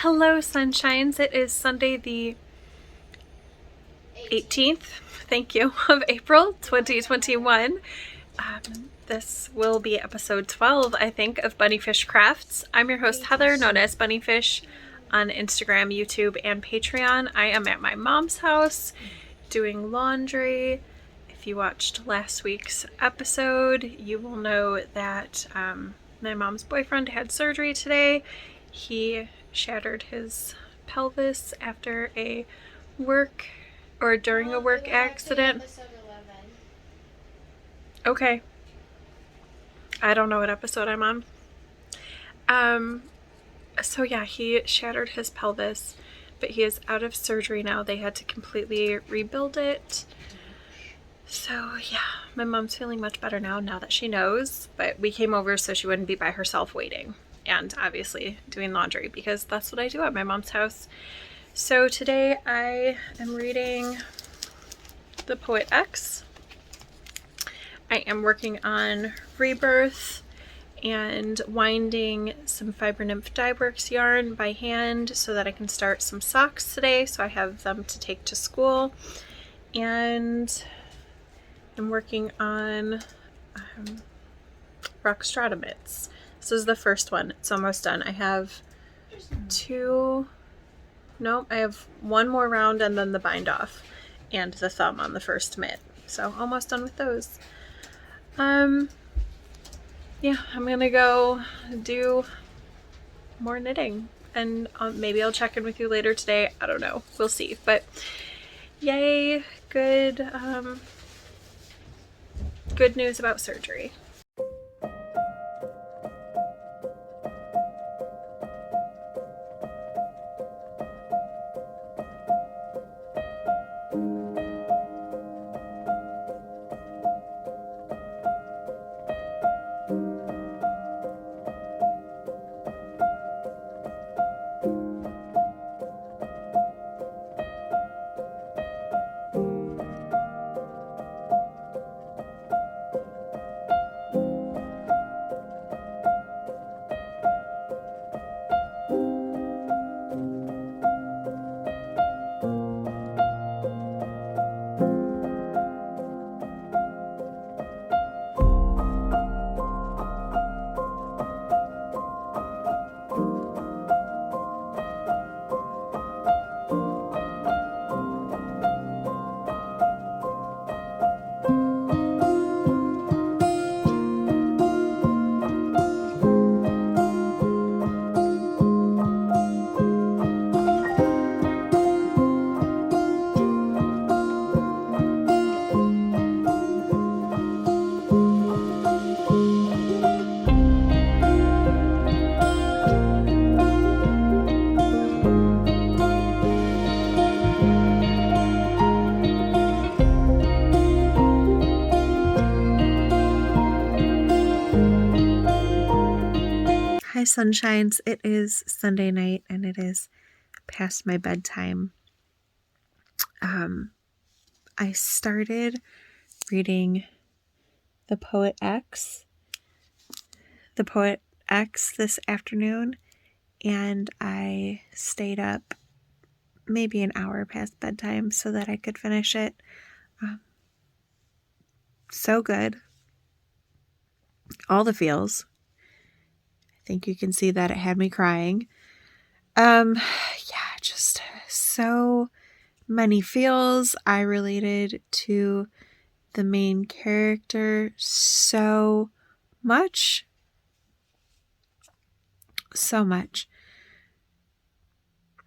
Hello, sunshines. It is Sunday the 18th, thank you, of April 2021. This will be episode 12, I think, of BunniPhish Crafts. I'm your host, Heather, known as BunniPhish on Instagram, YouTube, and Patreon. I am at my mom's house doing laundry. If you watched last week's episode, you will know that my mom's boyfriend had surgery today. He shattered his pelvis after a work or during a work accident. Episode 11. Okay. I don't know what episode I'm on. So yeah, he shattered his pelvis, but he is out of surgery now. They had to completely rebuild it. So yeah, my mom's feeling much better now that she knows, but we came over so she wouldn't be by herself waiting. And obviously doing laundry, because that's what I do at my mom's house. So today I am reading The Poet X. I am working on Rebirth and winding some Fiber Nymph Dyeworks yarn by hand so that I can start some socks today, so I have them to take to school. And I'm working on Rockstrata mitts. This is the first one. It's almost done. I have I have one more round and then the bind off and the thumb on the first mitt. So almost done with those. Yeah, I'm gonna go do more knitting and maybe I'll check in with you later today. I don't know. We'll see. But yay, good news about surgery. Hi, sunshines. It is Sunday night and it is past my bedtime. I started reading The Poet X this afternoon, and I stayed up maybe an hour past bedtime so that I could finish it. So good. All the feels. I think you can see that it had me crying. Yeah, just so many feels. I related to the main character so much. So much.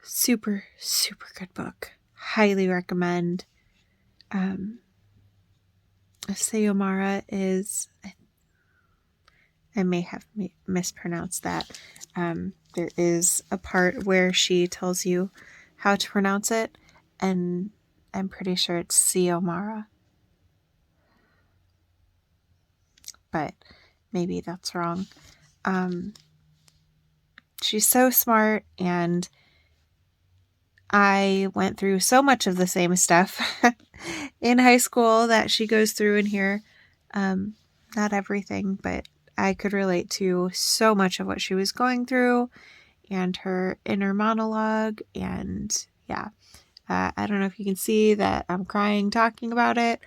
Super, super good book. Highly recommend. Sayomara is, I may have mispronounced that. There is a part where she tells you how to pronounce it, and I'm pretty sure it's Sayomara. But maybe that's wrong. She's so smart, and I went through so much of the same stuff in high school that she goes through in here. Not everything, but I could relate to so much of what she was going through, and her inner monologue. And yeah, I don't know if you can see that I'm crying talking about it.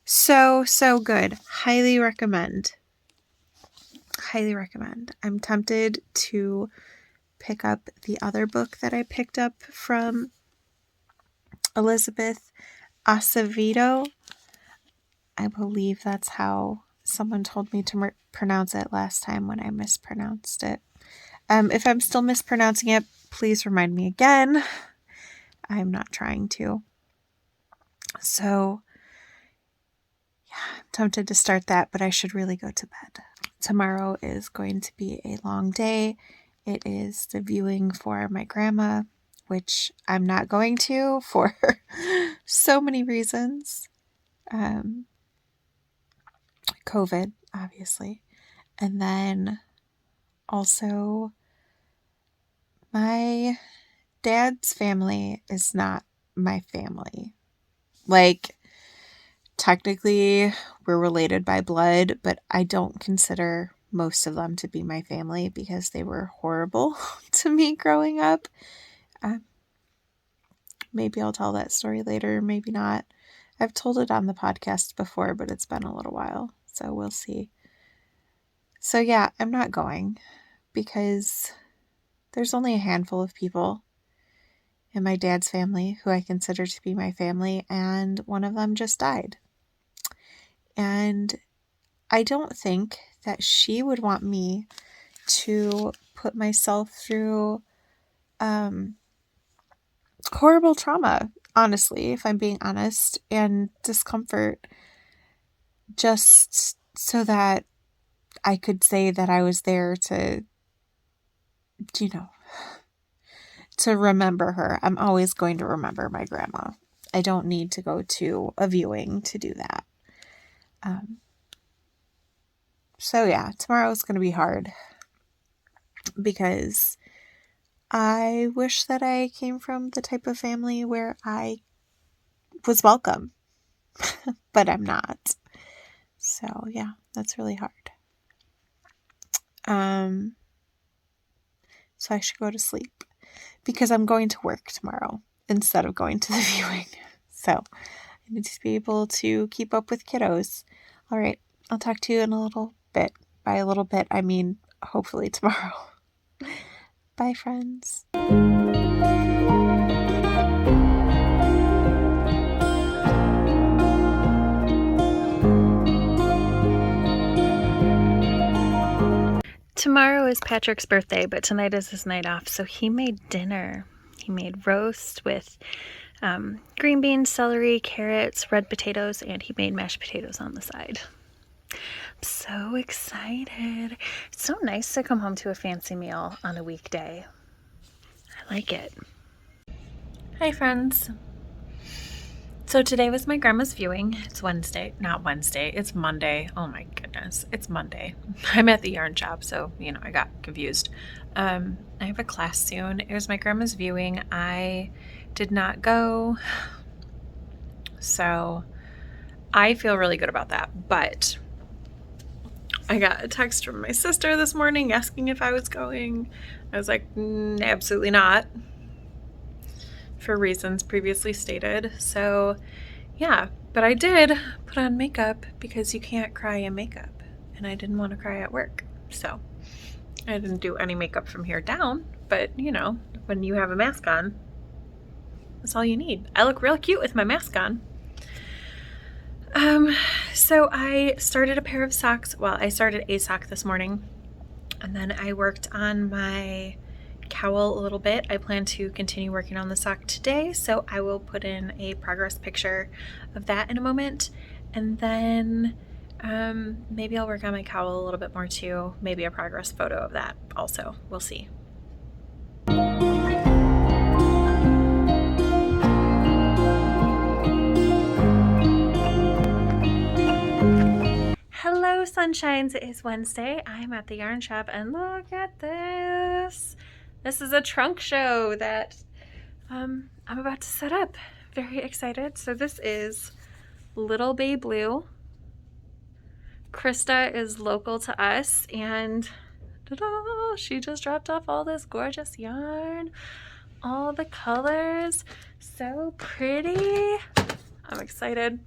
So good. Highly recommend. Highly recommend. I'm tempted to pick up the other book that I picked up from Elizabeth Acevedo. I believe that's how someone told me to pronounce it last time when I mispronounced it. If I'm still mispronouncing it, please remind me again. I'm not trying to. So, yeah, I'm tempted to start that, but I should really go to bed. Tomorrow is going to be a long day. It is the viewing for my grandma, which I'm not going to for so many reasons. COVID, obviously. And then also, my dad's family is not my family. Like, technically, we're related by blood, but I don't consider most of them to be my family because they were horrible to me growing up. Maybe I'll tell that story later, maybe not. I've told it on the podcast before, but it's been a little while, so we'll see. So yeah, I'm not going because there's only a handful of people in my dad's family who I consider to be my family, and one of them just died. And I don't think that she would want me to put myself through horrible trauma, honestly, if I'm being honest, and discomfort just so that I could say that I was there to, to remember her. I'm always going to remember my grandma. I don't need to go to a viewing to do that. So yeah, tomorrow is going to be hard because I wish that I came from the type of family where I was welcome, but I'm not. So yeah, that's really hard. So I should go to sleep because I'm going to work tomorrow instead of going to the viewing. So I need to be able to keep up with kiddos. All right, I'll talk to you in a little bit. By a little bit, I mean hopefully tomorrow. Bye, friends. Tomorrow is Patrick's birthday, but tonight is his night off, so he made dinner. He made roast with green beans, celery, carrots, red potatoes, and he made mashed potatoes on the side. I'm so excited. It's so nice to come home to a fancy meal on a weekday. I like it. Hi, friends. So today was my grandma's viewing. It's Wednesday. Not Wednesday. It's Monday. Oh my goodness. It's Monday. I'm at the yarn shop, so, I got confused. I have a class soon. It was my grandma's viewing. I did not go. So I feel really good about that. But I got a text from my sister this morning asking if I was going. I was like, absolutely not, for reasons previously stated. So yeah, but I did put on makeup because you can't cry in makeup, and I didn't want to cry at work. So I didn't do any makeup from here down, but when you have a mask on, that's all you need. I look real cute with my mask on. So I started a pair of socks. Well, I started a sock this morning, and then I worked on my cowl a little bit. I plan to continue working on the sock today, so I will put in a progress picture of that in a moment, and then maybe I'll work on my cowl a little bit more too. Maybe a progress photo of that also. We'll see. Hello, sunshines. It is Wednesday. I'm at the yarn shop, and look at this. This is a trunk show that I'm about to set up. Very excited. So this is Little Bay Blue. Krista is local to us, and Ta-da! She just dropped off all this gorgeous yarn, all the colors, so pretty. I'm excited.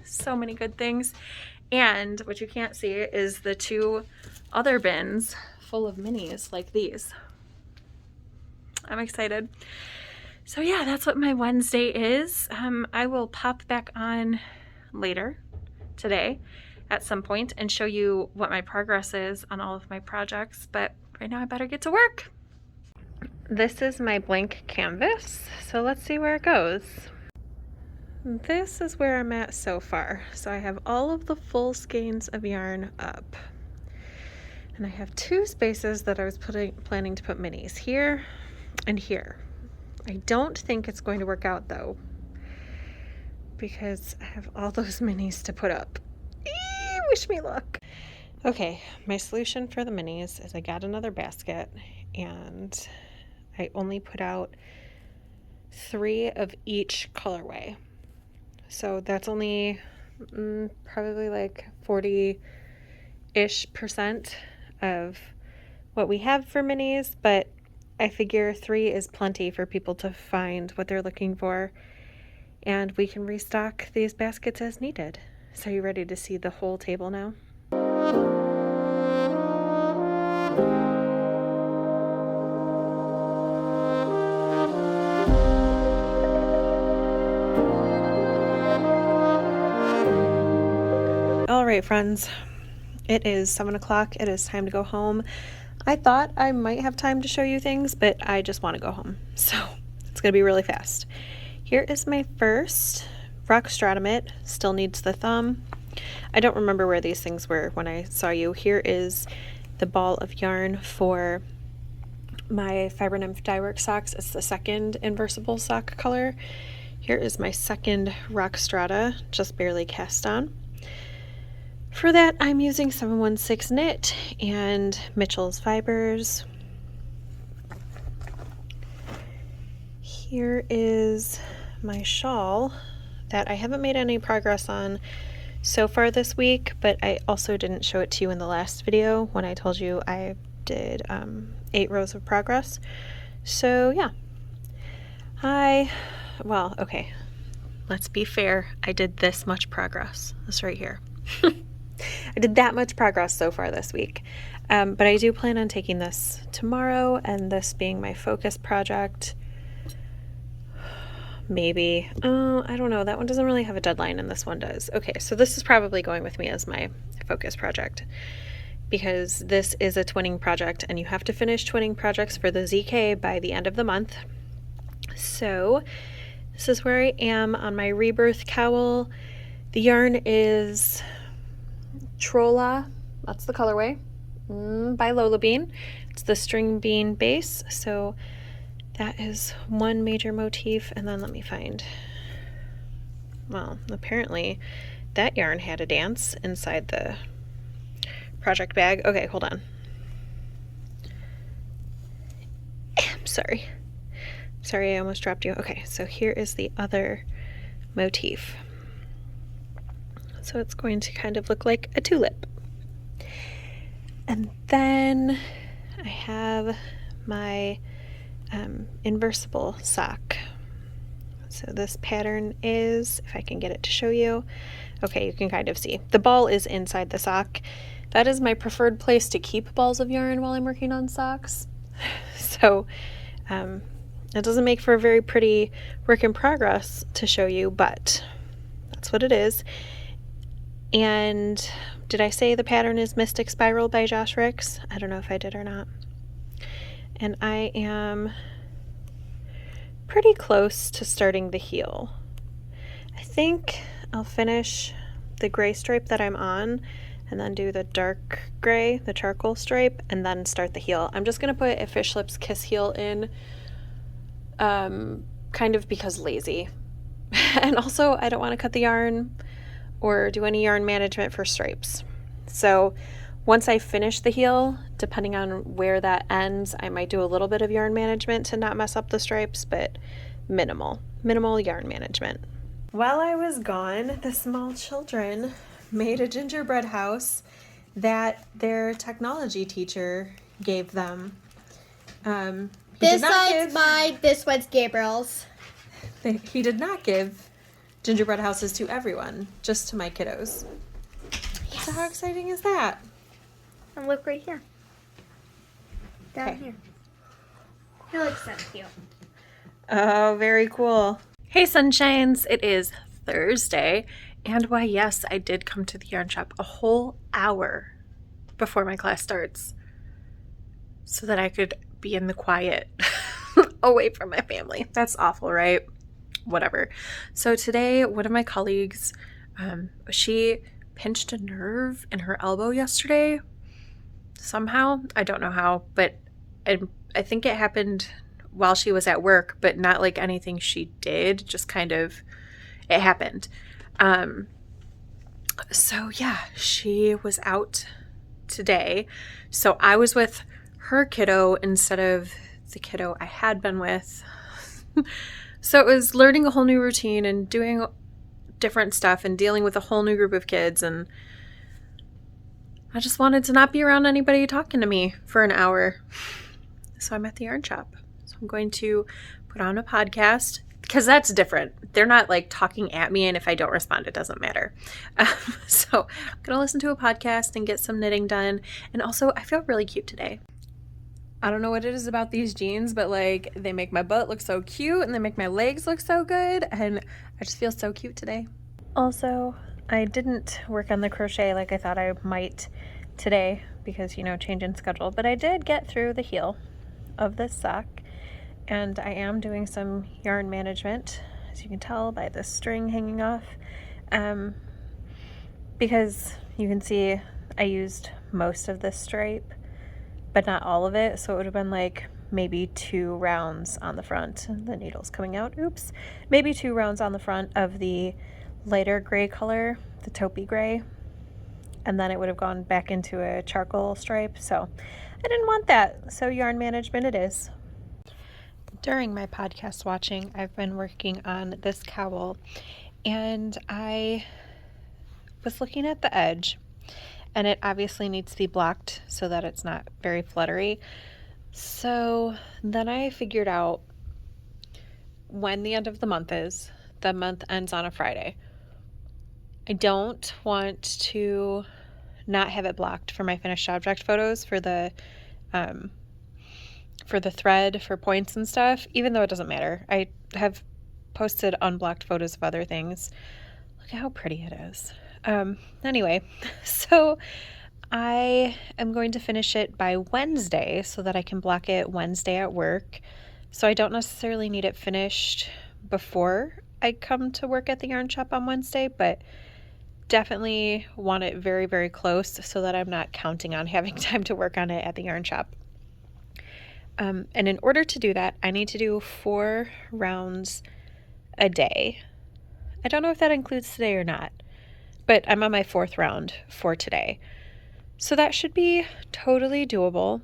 So many good things. And what you can't see is the 2 other bins full of minis like these. I'm excited. So yeah, that's what my Wednesday is. I will pop back on later today at some point and show you what my progress is on all of my projects, but right now I better get to work. This is my blank canvas, so let's see where it goes. This is where I'm at so far. So I have all of the full skeins of yarn up. And I have 2 spaces that I was planning to put minis, here and here. I don't think it's going to work out though, because I have all those minis to put up. Wish me luck. Okay, my solution for the minis is I got another basket and I only put out 3 of each colorway. So that's only probably like 40-ish% of what we have for minis, but I figure 3 is plenty for people to find what they're looking for, and we can restock these baskets as needed. So you ready to see the whole table now? All right, friends, it is 7 o'clock. It is time to go home. I thought I might have time to show you things, but I just want to go home. So it's going to be really fast. Here is my first rock stratumate. Still needs the thumb. I don't remember where these things were when I saw you. Here is the ball of yarn for my Fiber Nymph Dyework socks. It's the second inversible sock color. Here is my second rock strata, just barely cast on. For that, I'm using 716 knit and Mitchell's fibers. Here is my shawl that I haven't made any progress on so far this week, but I also didn't show it to you in the last video when I told you I did 8 rows of progress. So yeah, well, okay, let's be fair. I did this much progress. This right here. I did that much progress so far this week, but I do plan on taking this tomorrow, and this being my focus project. Maybe. I don't know. That one doesn't really have a deadline, and this one does. Okay, so this is probably going with me as my focus project, because this is a twinning project, and you have to finish twinning projects for the ZK by the end of the month. So this is where I am on my rebirth cowl. The yarn is Trolla, that's the colorway, by Lola Bean. It's the string bean base, so that is one major motif. And then let me find, well, apparently that yarn had a dance inside the project bag. Okay, hold on. I'm sorry. Sorry, I almost dropped you. Okay, so here is the other motif. So it's going to kind of look like a tulip. And then I have my inversible sock. So this pattern is, if I can get it to show you, okay, you can kind of see. The ball is inside the sock. That is my preferred place to keep balls of yarn while I'm working on socks. So it doesn't make for a very pretty work in progress to show you, but that's what it is. And did I say the pattern is Mystic Spiral by Josh Ricks? I don't know if I did or not. And I am pretty close to starting the heel. I think I'll finish the gray stripe that I'm on and then do the dark gray, the charcoal stripe, and then start the heel. I'm just gonna put a Fish Lips Kiss heel in, kind of because lazy. And also I don't want to cut the yarn or do any yarn management for stripes. So once I finish the heel, depending on where that ends, I might do a little bit of yarn management to not mess up the stripes, but minimal yarn management. While I was gone, the small children made a gingerbread house that their technology teacher gave them. This one's mine, this one's Gabriel's. He did not give gingerbread houses to everyone, just to my kiddos. Yes. So how exciting is that? And look right here. Down here. He looks so cute. Oh, very cool. Hey, sunshines. It is Thursday. And why, yes, I did come to the yarn shop a whole hour before my class starts so that I could be in the quiet away from my family. That's awful, right? Whatever. So today, one of my colleagues, she pinched a nerve in her elbow yesterday. Somehow. I don't know how, but I think it happened while she was at work, but not like anything she did, just kind of, it happened. So yeah, she was out today. So I was with her kiddo instead of the kiddo I had been with. So it was learning a whole new routine and doing different stuff and dealing with a whole new group of kids. And I just wanted to not be around anybody talking to me for an hour. So I'm at the yarn shop. So I'm going to put on a podcast because that's different. They're not like talking at me, and if I don't respond, it doesn't matter. So I'm going to listen to a podcast and get some knitting done. And also, I feel really cute today. I don't know what it is about these jeans, but like they make my butt look so cute and they make my legs look so good, and I just feel so cute today. Also, I didn't work on the crochet like I thought I might today because, you know, change in schedule, but I did get through the heel of this sock, and I am doing some yarn management, as you can tell by the string hanging off, because you can see I used most of this stripe but not all of it, so it would have been like maybe 2 rounds on the front. The needle's coming out, oops. Maybe 2 rounds on the front of the lighter gray color, the taupey gray, and then it would have gone back into a charcoal stripe, so I didn't want that, so yarn management it is. During my podcast watching, I've been working on this cowl, and I was looking at the edge, and it obviously needs to be blocked so that it's not very fluttery. So then I figured out when the end of the month is. The month ends on a Friday. I don't want to not have it blocked for my finished object photos for the thread, for points and stuff, even though it doesn't matter. I have posted unblocked photos of other things. Look at how pretty it is. Anyway, so I am going to finish it by Wednesday so that I can block it Wednesday at work. So I don't necessarily need it finished before I come to work at the yarn shop on Wednesday, but definitely want it very, very close so that I'm not counting on having time to work on it at the yarn shop. And in order to do that, I need to do 4 rounds a day. I don't know if that includes today or not, but I'm on my 4th round for today. So that should be totally doable.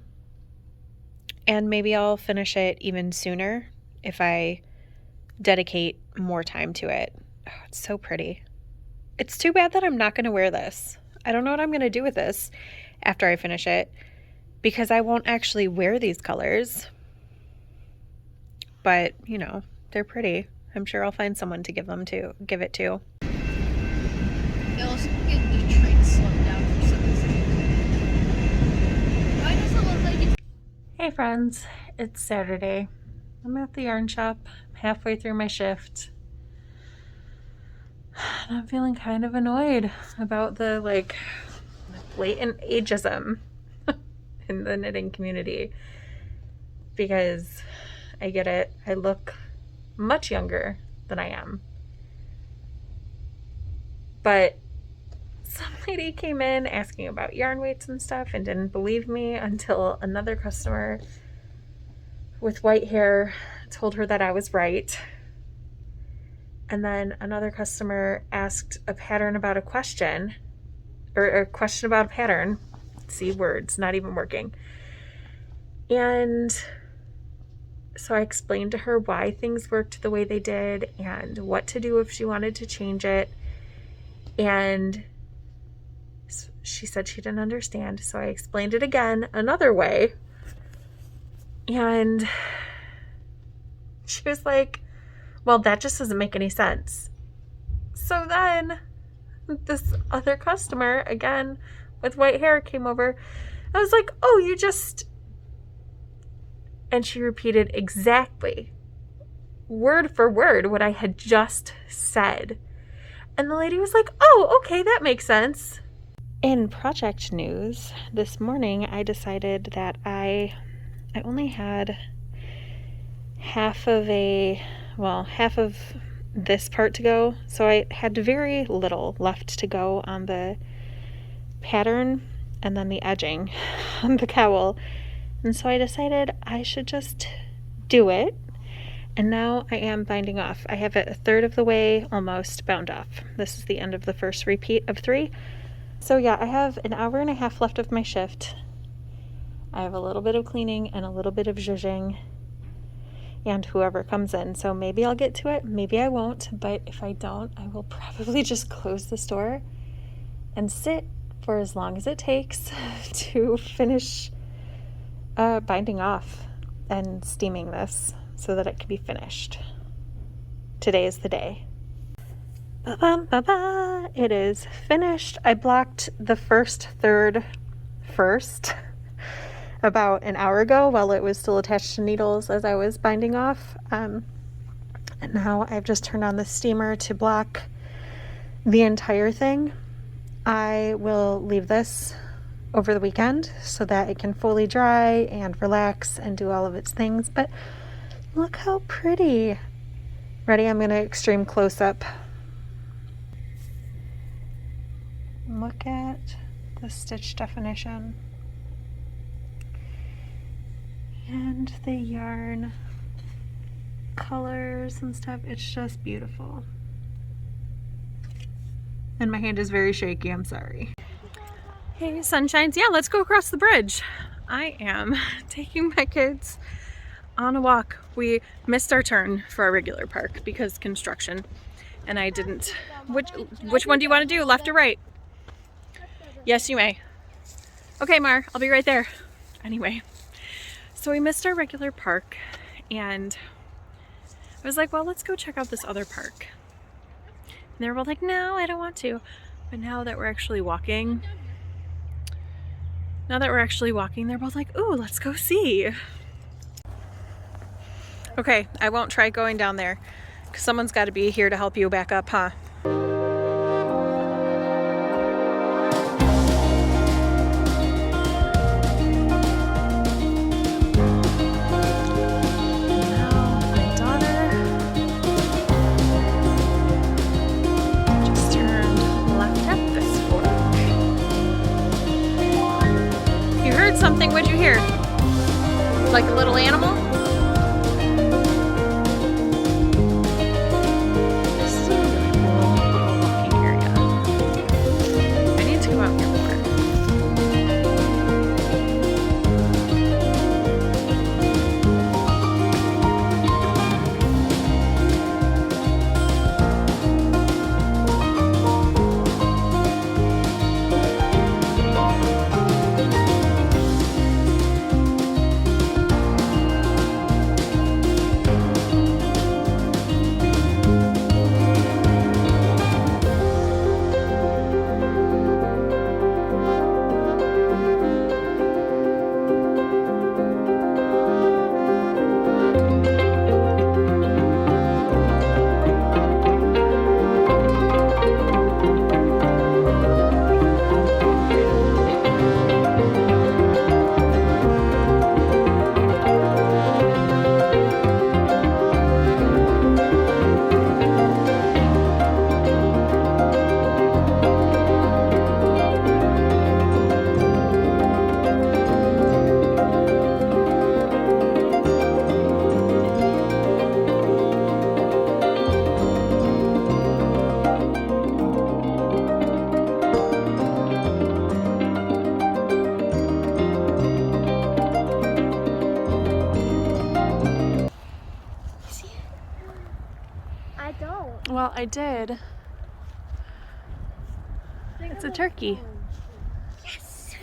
And maybe I'll finish it even sooner if I dedicate more time to it. Oh, it's so pretty. It's too bad that I'm not going to wear this. I don't know what I'm going to do with this after I finish it because I won't actually wear these colors. But, you know, they're pretty. I'm sure I'll find someone to give it to. Hey friends, it's Saturday. I'm at the yarn shop, halfway through my shift. And I'm feeling kind of annoyed about the blatant ageism in the knitting community. Because I get it, I look much younger than I am. But some lady came in asking about yarn weights and stuff and didn't believe me until another customer with white hair told her that I was right. And then another customer asked a pattern about a question, or a question about a pattern. See, words, not even working. And so I explained to her why things worked the way they did and what to do if she wanted to change it. And she said she didn't understand, so I explained it again another way And she was like, well, that just doesn't make any sense. So then this other customer, again with white hair, came over. I was like, oh, you just... And she repeated exactly, word for word, what I had just said. And the lady was like, oh, okay, that makes sense. In project news, this morning I decided that I only had half of this part to go. So I had very little left to go on the pattern and then the edging on the cowl. And so I decided I should just do it. And now I am binding off. I have it a third of the way almost bound off. This is the end of the first repeat of 3. So yeah, I have an hour and a half left of my shift. I have a little bit of cleaning and a little bit of zhuzhing and whoever comes in. So maybe I'll get to it, maybe I won't, but if I don't, I will probably just close the store and sit for as long as it takes to finish binding off and steaming this so that it can be finished. Today is the day. Ba-bum-ba-ba. It is finished. I blocked the first third first about an hour ago while it was still attached to needles as I was binding off. And now I've just turned on the steamer to block the entire thing. I will leave this over the weekend so that it can fully dry and relax and do all of its things. But look how pretty. Ready? I'm going to extreme close up. Look at the stitch definition and the yarn colors and stuff. It's just beautiful. And my hand is very shaky, I'm sorry. Hey, sunshines. Yeah, let's go across the bridge. I am taking my kids on a walk. We missed our turn for our regular park because construction, and I didn't. Which one do you want to do, left or right? Yes, you may. Okay, Mar, I'll be right there. Anyway, so we missed our regular park, and I was like, well, let's go check out this other park. And they were like, no, I don't want to. But now that we're actually walking, they're both like, ooh, let's go see. Okay, I won't try going down there because someone's got to be here to help you back up, huh? Something, what'd you hear? Like a little animal? This is a really cool little walking area. I need to go out here more. Well, I did. It's a turkey. Yes.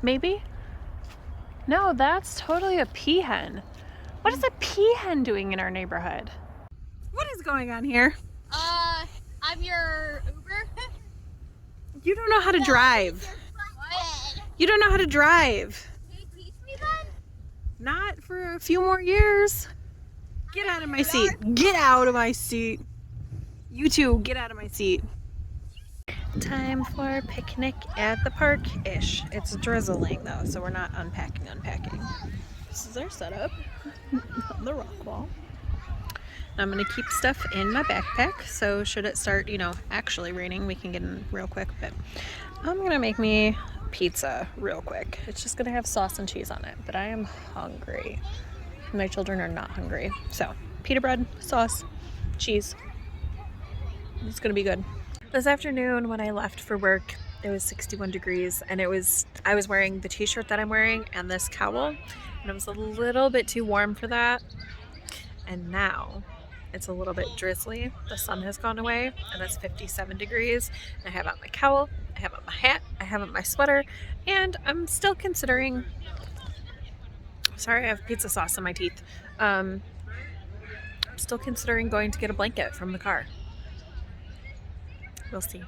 Maybe? No, that's totally a peahen. What is a peahen doing in our neighborhood? What is going on here? I'm your Uber. You don't know how to drive. What? You don't know how to drive. Can you teach me then? Not for a few more years. Get out of my seat. Get out of my seat. You two, get out of my seat. Time for a picnic at the park-ish. It's drizzling though, so we're not unpacking. This is our setup on the rock wall. I'm gonna keep stuff in my backpack, so should it start, actually raining, we can get in real quick. But I'm gonna make me pizza real quick. It's just gonna have sauce and cheese on it, but I am hungry. My children are not hungry. So, pita bread, sauce, cheese. It's gonna be good. This afternoon when I left for work, it was 61 degrees and I was wearing the t-shirt that I'm wearing and this cowl, and it was a little bit too warm for that. And now it's a little bit drizzly. The sun has gone away and it's 57 degrees. I have on my cowl, I have on my hat, I have on my sweater, and I'm still considering, sorry, I have pizza sauce in my teeth. I'm still considering going to get a blanket from the car. We'll see.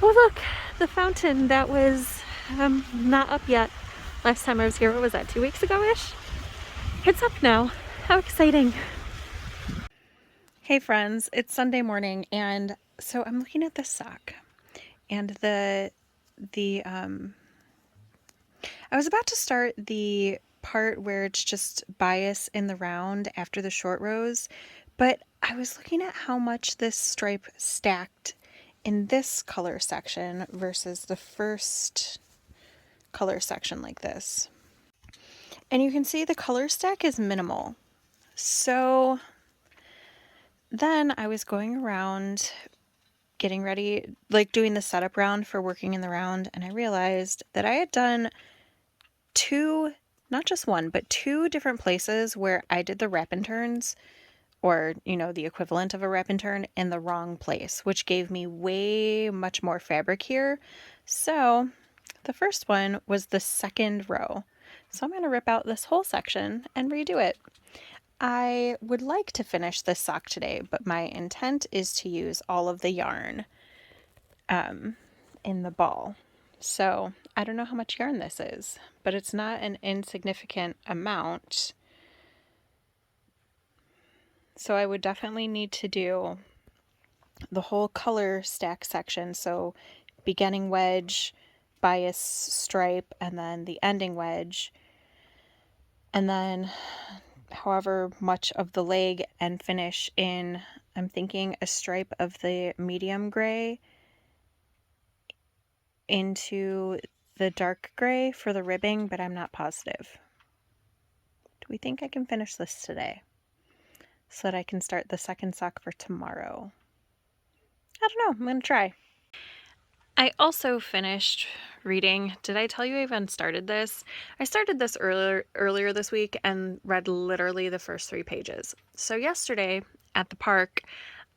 Oh look, the fountain that was not up yet. Last time I was here, what was that, 2 weeks ago-ish? It's up now. How exciting. Hey friends, it's Sunday morning, and so I'm looking at this sock, and I was about to start the part where it's just bias in the round after the short rows, but I was looking at how much this stripe stacked in this color section versus the first color section like this. And you can see the color stack is minimal. So then I was going around getting ready, like doing the setup round for working in the round, and I realized that I had done two, not just one, but two different places where I did the wrap and turns, or, the equivalent of a wrap and turn, in the wrong place, which gave me way much more fabric here. So the first one was the second row. So I'm going to rip out this whole section and redo it. I would like to finish this sock today, but my intent is to use all of the yarn in the ball. So I don't know how much yarn this is, but it's not an insignificant amount. So I would definitely need to do the whole color stack section. So beginning wedge, bias stripe, and then the ending wedge. And then however much of the leg and finish in, I'm thinking a stripe of the medium gray into the dark gray for the ribbing, but I'm not positive. Do we think I can finish this today so that I can start the second sock for tomorrow? I don't know. I'm going to try. I also finished reading. Did I tell you I even started this? I started this earlier this week and read literally the first 3 pages. So yesterday at the park,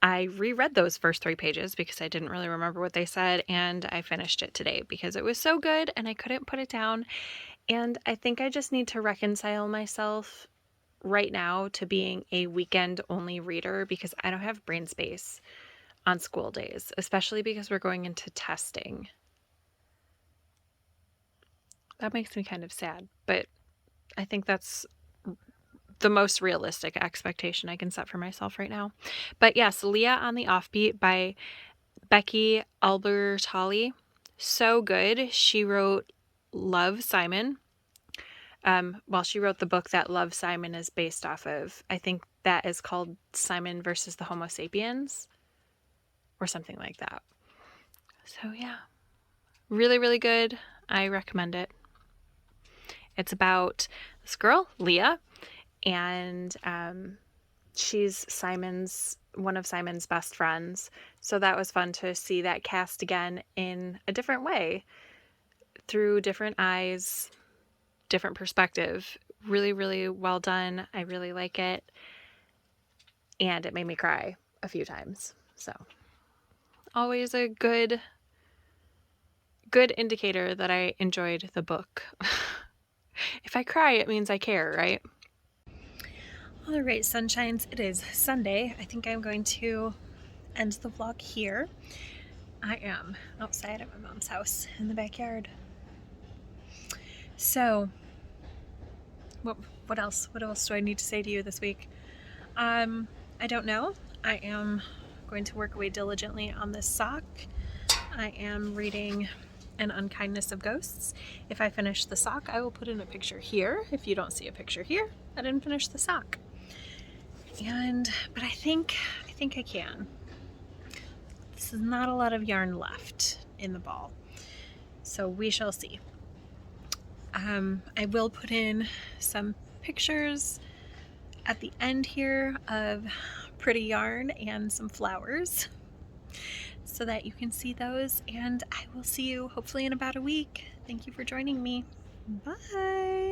I reread those first 3 pages because I didn't really remember what they said, and I finished it today because it was so good and I couldn't put it down. And I think I just need to reconcile myself right now to being a weekend only reader because I don't have brain space on school days, especially because we're going into testing. That makes me kind of sad, but I think that's the most realistic expectation I can set for myself right now. But yes, Leah on the Offbeat by Becky Albertalli. So good. She wrote Love, Simon. She wrote the book that Love, Simon is based off of. I think that is called Simon versus the Homo sapiens or something like that. So yeah, really, really good. I recommend it. It's about this girl, Leah, and she's one of Simon's best friends. So that was fun to see that cast again in a different way, through different eyes, different perspective. Really, really well done. I really like it. And it made me cry a few times. So always a good good indicator that I enjoyed the book. If I cry, it means I care, right? All right, sunshines, it is Sunday. I think I'm going to end the vlog here. I am outside at my mom's house in the backyard. So, what else? What else do I need to say to you this week? I don't know. I am going to work away diligently on this sock. I am reading An Unkindness of Ghosts. If I finish the sock, I will put in a picture here. If you don't see a picture here, I didn't finish the sock. But I think I can. This is not a lot of yarn left in the ball, so we shall see. I will put in some pictures at the end here of pretty yarn and some flowers so that you can see those, and I will see you hopefully in about a week. Thank you for joining me. Bye.